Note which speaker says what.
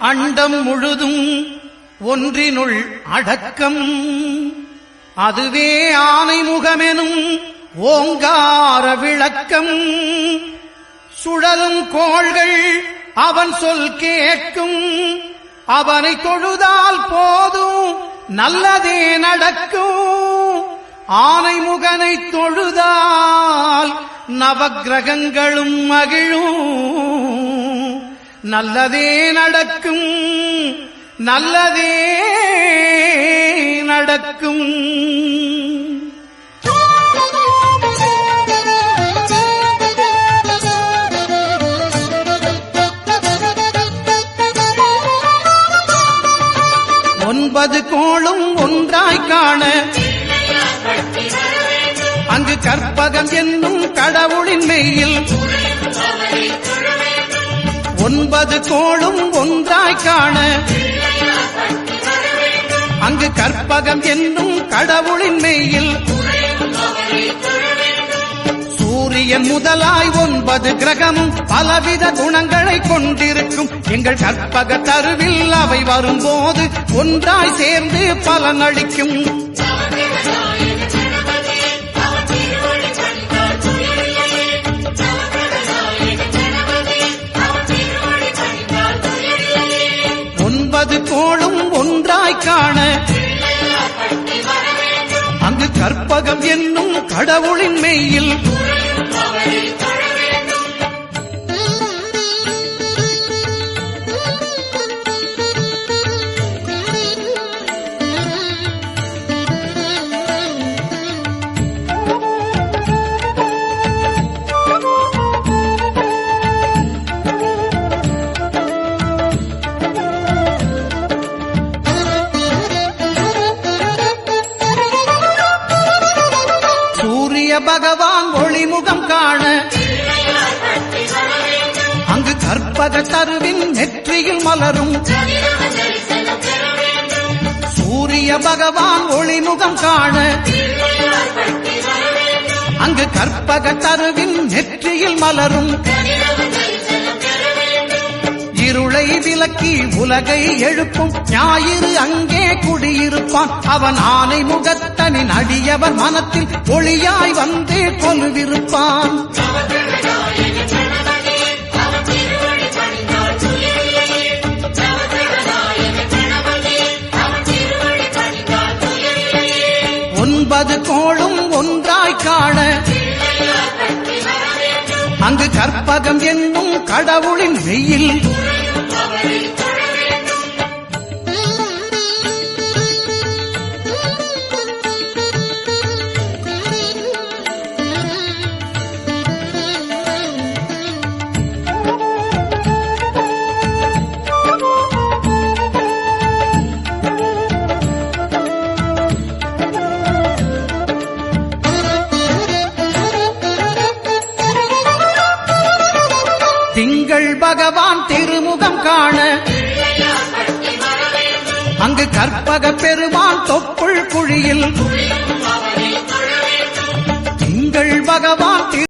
Speaker 1: அண்டம் முழுதும் ஒன்றினுள் அடக்கம். அதுவே ஆனைமுகமெனும் ஓங்கார விளக்கம். சுழலும் கோள்கள் அவன் சொல் கேட்கும். அவனை தொழுதால் போதும் நல்லதே நடக்கும். ஆனைமுகனை தொழுதால் நவக்கிரகங்களும் மகிழும். நல்லதே நடக்கும், நல்லதே நடக்கும். ஒன்பது கோளும் ஒன்றாய் காண அங்கு கற்பகம் என்னும் கடவுளின் மெய்யில். ஒன்பது கோளும் ஒன்றாய் காண அங்கு கற்பகம் என்னும் கடவுளின் மெய்யில். சூரியன் முதலாய் 9 கிரகமும் பலவித குணங்களை கொண்டிருக்கும். எங்கள் கற்பக தருவில் அவை வரும்போது ஒன்றாய் சேர்ந்து பலனளிக்கும். கோளும் ஒன்றாய் காண அங்கு கற்பகம் என்னும் கடவுளின் மெய்யில். பகவான் ஒளிமுகம் காண அங்கு கற்பக தருவின் நெற்றியில் மலரும். சூரிய பகவான் ஒளிமுகம் காண அங்கு கற்பக தருவின் நெற்றியில் மலரும். இருளை விலக்கி உலகை எழுப்பும் ஞாயிறு அங்கே குடியிருப்பான். அவன் ஆனை முகத்தனின் அடியவர் மனத்தில் ஒளியாய் வந்து கொலுவிருப்பான். ஒன்பது கோளும் ஒன்றாய் காண அங்கு கற்பகம் என்னும் கடவுளின் மெய்யில். திங்கள் பகவான் திருமுகம் காண அங்கு கற்பக பெருமான் தொப்புள் குழியில். திங்கள் பகவான்